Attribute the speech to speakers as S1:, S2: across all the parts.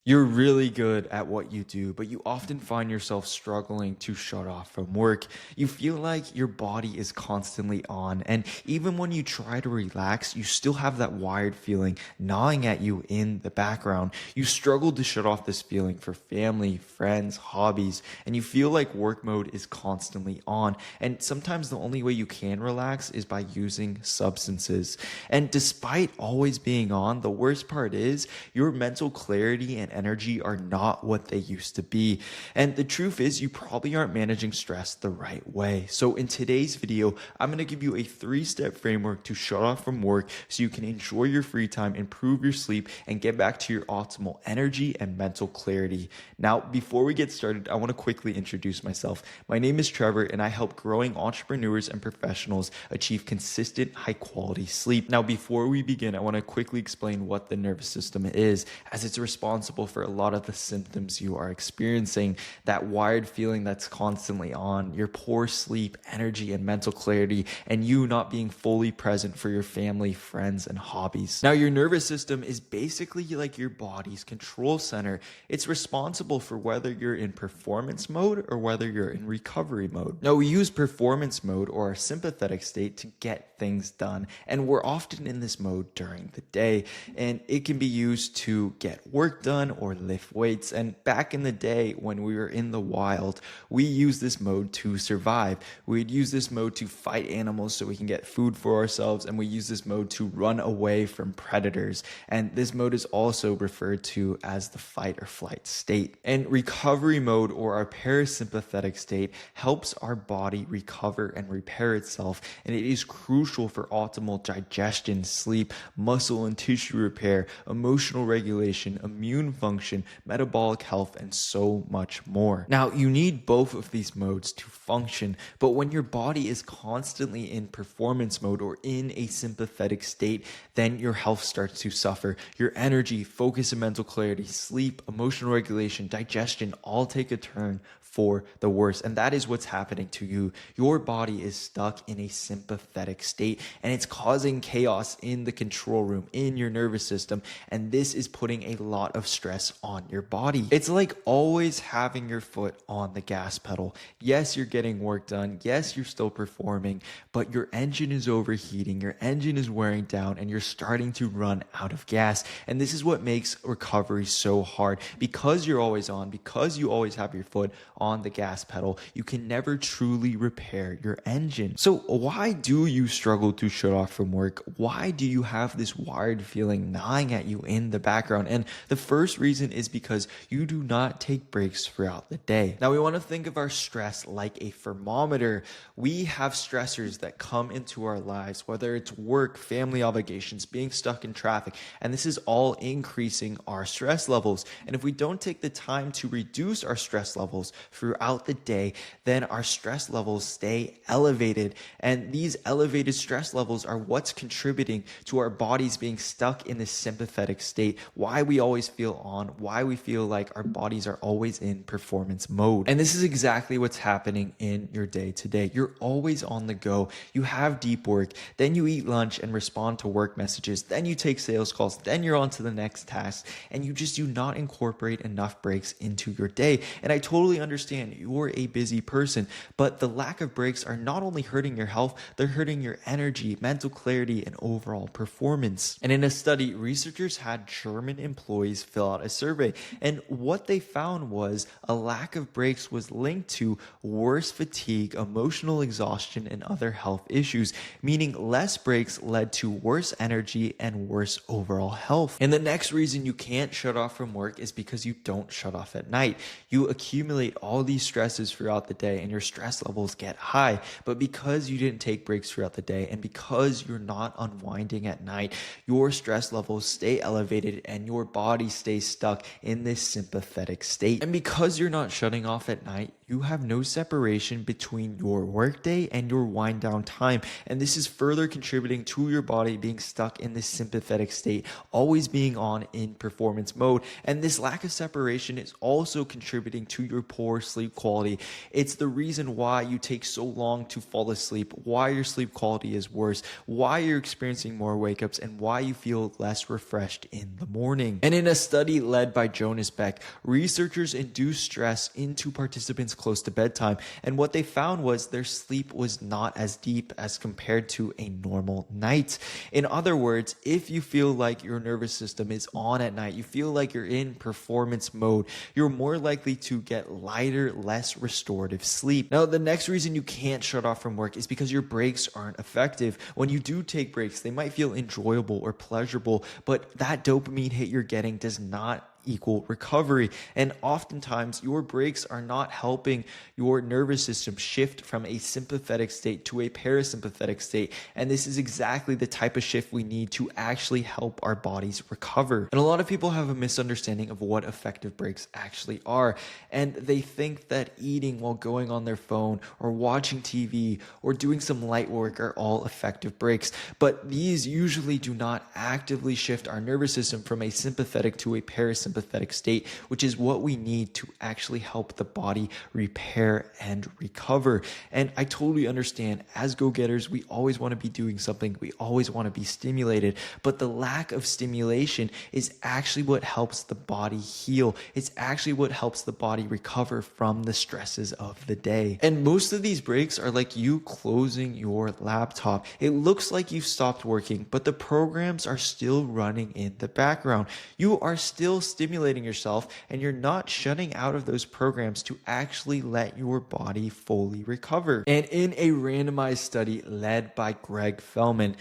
S1: You're really good at what you do, but you often find yourself struggling to shut off from work. You feel like your body is constantly on, and even when you try to relax, you still have that wired feeling gnawing at you in the background. You struggle to shut off this feeling for family, friends, hobbies, and you feel like work mode is constantly on. And sometimes the only way you can relax is by using substances. And despite always being on, the worst part is your mental clarity and energy are not what they used to be. And the truth is, you probably aren't managing stress the right way. So in today's video, I'm going to give you a 3-step framework to shut off from work so you can enjoy your free time, improve your sleep, and get back to your optimal energy and mental clarity. Now, before we get started, I want to quickly introduce myself. My name is Trevor, and I help growing entrepreneurs and professionals achieve consistent, high-quality sleep. Now, before we begin, I want to quickly explain what the nervous system is, as it's responsible for a lot of the symptoms you are experiencing. That wired feeling that's constantly on, your poor sleep, energy, and mental clarity, and you not being fully present for your family, friends, and hobbies. Now, your nervous system is basically like your body's control center. It's responsible for whether you're in performance mode or whether you're in recovery mode. Now, we use performance mode or our sympathetic state to get things done, and we're often in this mode during the day, and it can be used to get work done or lift weights. And back in the day when we were in the wild, we used this mode to survive. We'd use this mode to fight animals so we can get food for ourselves, and we use this mode to run away from predators. And this mode is also referred to as the fight or flight state. And recovery mode, or our parasympathetic state, helps our body recover and repair itself, and it is crucial for optimal digestion, sleep, muscle and tissue repair, emotional regulation, immune function, metabolic health, and so much more. Now, you need both of these modes to function, but when your body is constantly in performance mode or in a sympathetic state, then your health starts to suffer. Your energy, focus, and mental clarity, sleep, emotional regulation, digestion all take a turn for the worse. And that is what's happening to you. Your body is stuck in a sympathetic state, and it's causing chaos in the control room, in your nervous system. And this is putting a lot of stress on your body. It's like always having your foot on the gas pedal. Yes, you're getting work done. Yes, you're still performing, but your engine is overheating. Your engine is wearing down, and you're starting to run out of gas. And this is what makes recovery so hard. Because you're always on, because you always have your foot on the gas pedal, you can never truly repair your engine. So why do you struggle to shut off from work? Why do you have this wired feeling gnawing at you in the background? And the first reason is because you do not take breaks throughout the day. Now, we want to think of our stress like a thermometer. We have stressors that come into our lives, whether it's work, family obligations, being stuck in traffic, and this is all increasing our stress levels. And if we don't take the time to reduce our stress levels throughout the day, then our stress levels stay elevated. And these elevated stress levels are what's contributing to our bodies being stuck in this sympathetic state, why we always feel on, why we feel like our bodies are always in performance mode. And this is exactly what's happening in your day to day. You're always on the go. You have deep work, then you eat lunch and respond to work messages, then you take sales calls, then you're on to the next task, and you just do not incorporate enough breaks into your day. And I totally understand you're a busy person, but the lack of breaks are not only hurting your health, they're hurting your energy, mental clarity, and overall performance. And in a study, researchers had German employees fill out a survey, and what they found was a lack of breaks was linked to worse fatigue, emotional exhaustion, and other health issues, meaning less breaks led to worse energy and worse overall health. And the next reason you can't shut off from work is because you don't shut off at night. You accumulate all these stresses throughout the day, and your stress levels get high. But because you didn't take breaks throughout the day, and because you're not unwinding at night, your stress levels stay elevated and your body stays stuck in this sympathetic state. And because you're not shutting off at night, you have no separation between your workday and your wind down time. And this is further contributing to your body being stuck in this sympathetic state, always being on in performance mode. And this lack of separation is also contributing to your poor sleep quality. It's the reason why you take so long to fall asleep, why your sleep quality is worse, why you're experiencing more wake ups, and why you feel less refreshed in the morning. And in a study led by Jonas Beck, researchers induced stress into participants close to bedtime, and what they found was their sleep was not as deep as compared to a normal night. In other words, if you feel like your nervous system is on at night, you feel like you're in performance mode, you're more likely to get lighter, less restorative sleep. Now, the next reason you can't shut off from work is because your breaks aren't effective. When you do take breaks, they might feel enjoyable or pleasurable, but that dopamine hit you're getting does not equal recovery. And oftentimes your breaks are not helping your nervous system shift from a sympathetic state to a parasympathetic state. And this is exactly the type of shift we need to actually help our bodies recover. And a lot of people have a misunderstanding of what effective breaks actually are. And they think that eating while going on their phone or watching TV or doing some light work are all effective breaks. But these usually do not actively shift our nervous system from a sympathetic to a parasympathetic state, which is what we need to actually help the body repair and recover. And I totally understand, as go-getters, we always want to be doing something, we always want to be stimulated, but the lack of stimulation is actually what helps the body heal. It's actually what helps the body recover from the stresses of the day. And most of these breaks are like you closing your laptop. It looks like you've stopped working, but the programs are still running in the background. You are still stimulating yourself, and you're not shutting out of those programs to actually let your body fully recover. And in a randomized study led by Greg Fellman,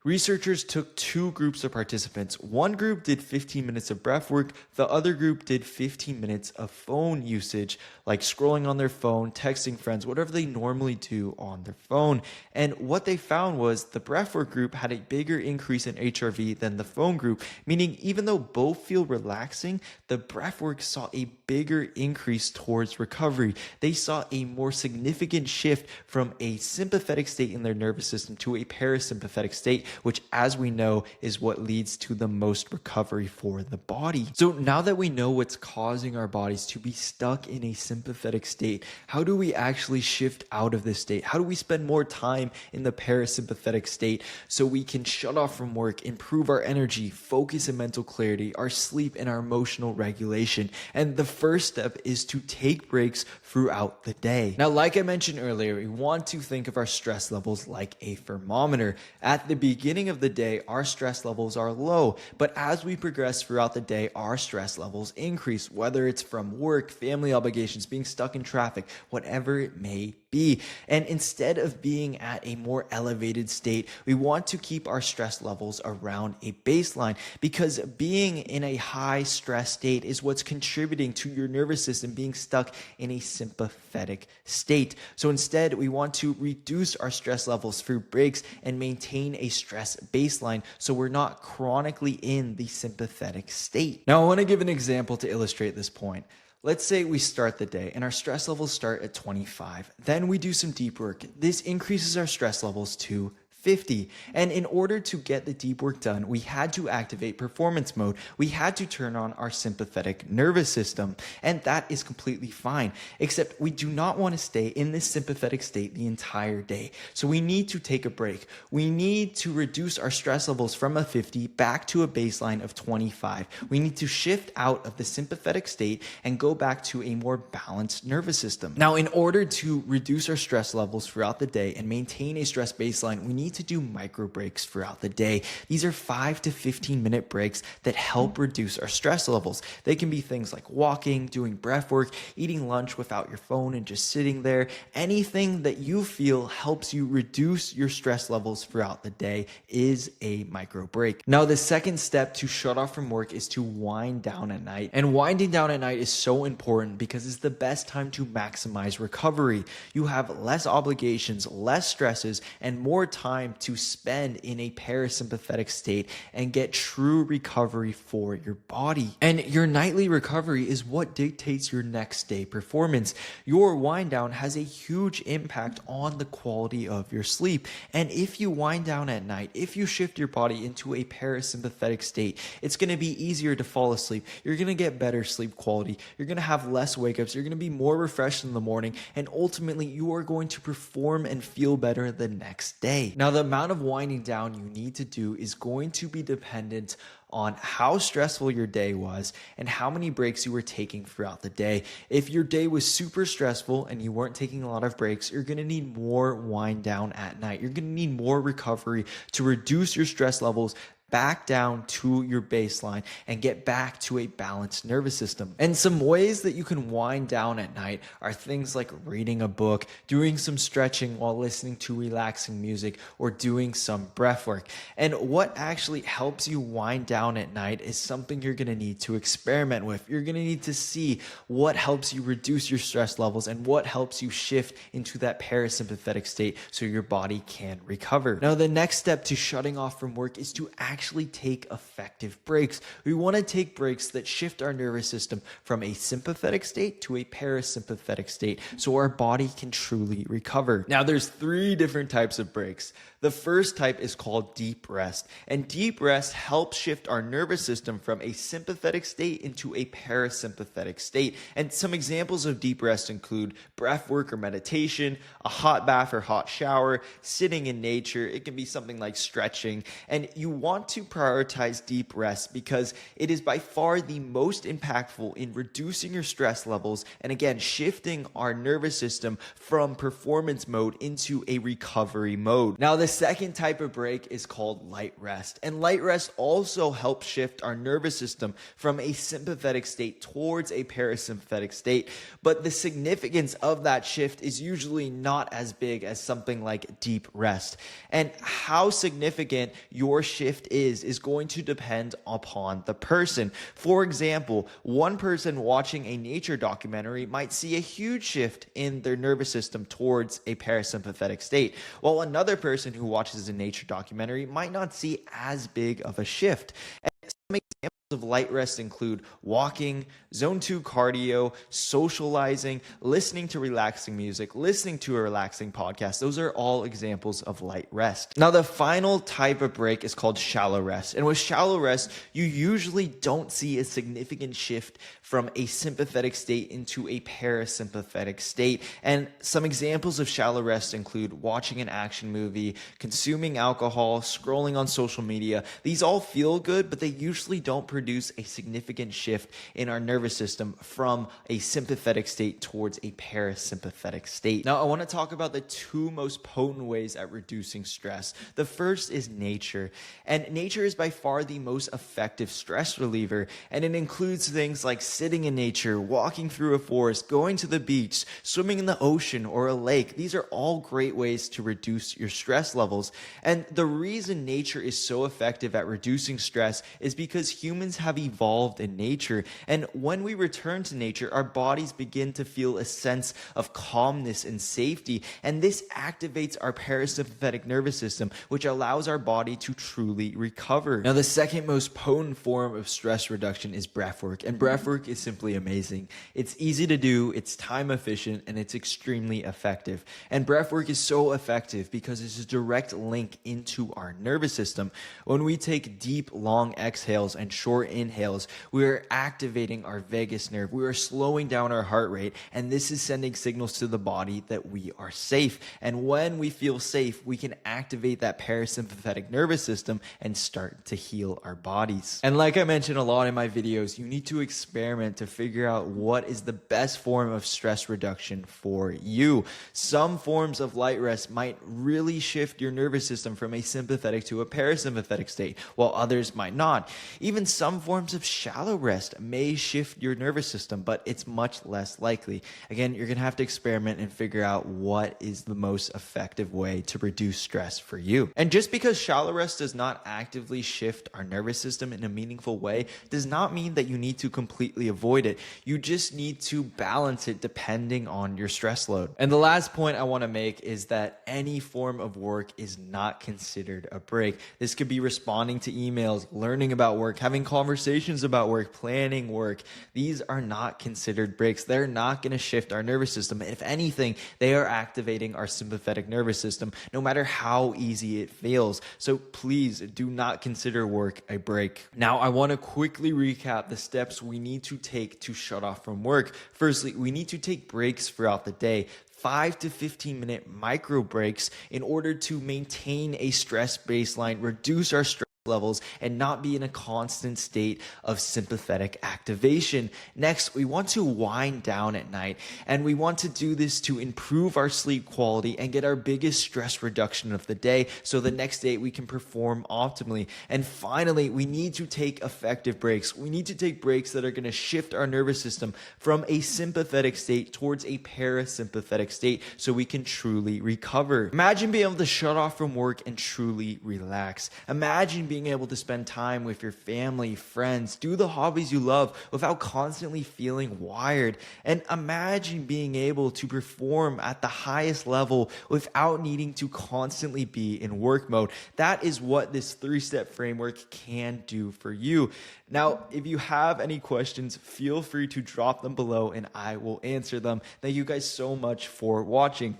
S1: researchers took two groups of participants. One group did 15 minutes of breath work. The other group did 15 minutes of phone usage, like scrolling on their phone, texting friends, whatever they normally do on their phone. And what they found was the breathwork group had a bigger increase in HRV than the phone group, meaning even though both feel relaxing, the breathwork saw a bigger increase towards recovery. They saw a more significant shift from a sympathetic state in their nervous system to a parasympathetic state, which, as we know, is what leads to the most recovery for the body. So now that we know what's causing our bodies to be stuck in a sympathetic state, how do we actually shift out of this state? How do we spend more time in the parasympathetic state so we can shut off from work, improve our energy, focus and mental clarity, our sleep, and our emotional regulation? And the first step is to take breaks throughout the day. Now, like I mentioned earlier, we want to think of our stress levels like a thermometer. At the beginning of the day, our stress levels are low, but as we progress throughout the day, our stress levels increase, whether it's from work, family obligations, being stuck in traffic, whatever it may be. And instead of being at a more elevated state, we want to keep our stress levels around a baseline, because being in a high stress state is what's contributing to your nervous system being stuck in a sympathetic state. So instead, we want to reduce our stress levels through breaks and maintain a stress baseline so we're not chronically in the sympathetic state. Now, I want to give an example to illustrate this point. Let's say we start the day and our stress levels start at 25. Then we do some deep work. This increases our stress levels to 50. And in order to get the deep work done, we had to activate performance mode. We had to turn on our sympathetic nervous system. And that is completely fine, except we do not want to stay in this sympathetic state the entire day. So we need to take a break. We need to reduce our stress levels from a 50 back to a baseline of 25. We need to shift out of the sympathetic state and go back to a more balanced nervous system. Now, in order to reduce our stress levels throughout the day and maintain a stress baseline, we need to do micro breaks throughout the day. These are 5 to 15 minute breaks that help reduce our stress levels. They can be things like walking, doing breath work, eating lunch without your phone and just sitting there. Anything that you feel helps you reduce your stress levels throughout the day is a micro break. Now, the second step to shut off from work is to wind down at night. And winding down at night is so important because it's the best time to maximize recovery. You have less obligations, less stresses, and more time time to spend in a parasympathetic state and get true recovery for your body. And your nightly recovery is what dictates your next day performance. Your wind down has a huge impact on the quality of your sleep. And if you wind down at night, if you shift your body into a parasympathetic state, it's going to be easier to fall asleep. You're going to get better sleep quality. You're going to have less wake ups. You're going to be more refreshed in the morning. And ultimately, you are going to perform and feel better the next day. Now, the amount of winding down you need to do is going to be dependent on how stressful your day was and how many breaks you were taking throughout the day. If your day was super stressful and you weren't taking a lot of breaks, you're going to need more wind down at night. You're going to need more recovery to reduce your stress levels back down to your baseline and get back to a balanced nervous system. And some ways that you can wind down at night are things like reading a book, doing some stretching while listening to relaxing music, or doing some breath work. And what actually helps you wind down at night is something you're going to need to experiment with. You're going to need to see what helps you reduce your stress levels and what helps you shift into that parasympathetic state so your body can recover. Now, the next step to shutting off from work is to actually take effective breaks. We want to take breaks that shift our nervous system from a sympathetic state to a parasympathetic state so our body can truly recover. Now, there's 3 different types of breaks. The first type is called deep rest, and deep rest helps shift our nervous system from a sympathetic state into a parasympathetic state. And some examples of deep rest include breath work or meditation, a hot bath or hot shower, sitting in nature. It can be something like stretching. And you want to prioritize deep rest because it is by far the most impactful in reducing your stress levels and, again, shifting our nervous system from performance mode into a recovery mode. Now, the second type of break is called light rest, and light rest also helps shift our nervous system from a sympathetic state towards a parasympathetic state, but the significance of that shift is usually not as big as something like deep rest. And how significant your shift is going to depend upon the person. For example, one person watching a nature documentary might see a huge shift in their nervous system towards a parasympathetic state, while another person who watches a nature documentary might not see as big of a shift. And some examples of light rest include walking, zone 2 cardio, socializing, listening to relaxing music, listening to a relaxing podcast. Those are all examples of light rest. Now, the final type of break is called shallow rest. And with shallow rest, you usually don't see a significant shift from a sympathetic state into a parasympathetic state. And some examples of shallow rest include watching an action movie, consuming alcohol, scrolling on social media. These all feel good, but they usually don't produce a significant shift in our nervous system from a sympathetic state towards a parasympathetic state. Now, I want to talk about the 2 most potent ways at reducing stress. The first is nature, and nature is by far the most effective stress reliever, and it includes things like sitting in nature, walking through a forest, going to the beach, swimming in the ocean or a lake. These are all great ways to reduce your stress levels. And the reason nature is so effective at reducing stress is because humans have evolved in nature. And when we return to nature, our bodies begin to feel a sense of calmness and safety. And this activates our parasympathetic nervous system, which allows our body to truly recover. Now, the second most potent form of stress reduction is breath work. And breath work is simply amazing. It's easy to do, it's time efficient, and it's extremely effective. And breath work is so effective because it's a direct link into our nervous system. When we take deep, long exhales and short inhales, we are activating our vagus nerve. We are slowing down our heart rate, and this is sending signals to the body that we are safe. And when we feel safe, we can activate that parasympathetic nervous system and start to heal our bodies. And like I mentioned a lot in my videos, you need to experiment to figure out what is the best form of stress reduction for you. Some forms of light rest might really shift your nervous system from a sympathetic to a parasympathetic state, while others might not. Even some some forms of shallow rest may shift your nervous system, but it's much less likely. Again, you're going to have to experiment and figure out what is the most effective way to reduce stress for you. And just because shallow rest does not actively shift our nervous system in a meaningful way does not mean that you need to completely avoid it. You just need to balance it depending on your stress load. And the last point I want to make is that any form of work is not considered a break. This could be responding to emails, learning about work, having conversations about work, planning work. These are not considered breaks. They're not going to shift our nervous system. If anything, they are activating our sympathetic nervous system, no matter how easy it feels. So please do not consider work a break. Now, I want to quickly recap the steps we need to take to shut off from work. Firstly, we need to take breaks throughout the day. 5 to 15 minute micro breaks in order to maintain a stress baseline, reduce our stress levels, and not be in a constant state of sympathetic activation. Next, we want to wind down at night, and we want to do this to improve our sleep quality and get our biggest stress reduction of the day so the next day we can perform optimally. And finally, we need to take effective breaks. We need to take breaks that are going to shift our nervous system from a sympathetic state towards a parasympathetic state so we can truly recover. Imagine being able to shut off from work and truly relax. Imagine being able to spend time with your family, friends, do the hobbies you love without constantly feeling wired. And imagine being able to perform at the highest level without needing to constantly be in work mode. That is what this 3-step framework can do for you. Now, if you have any questions, feel free to drop them below and I will answer them. Thank you guys so much for watching.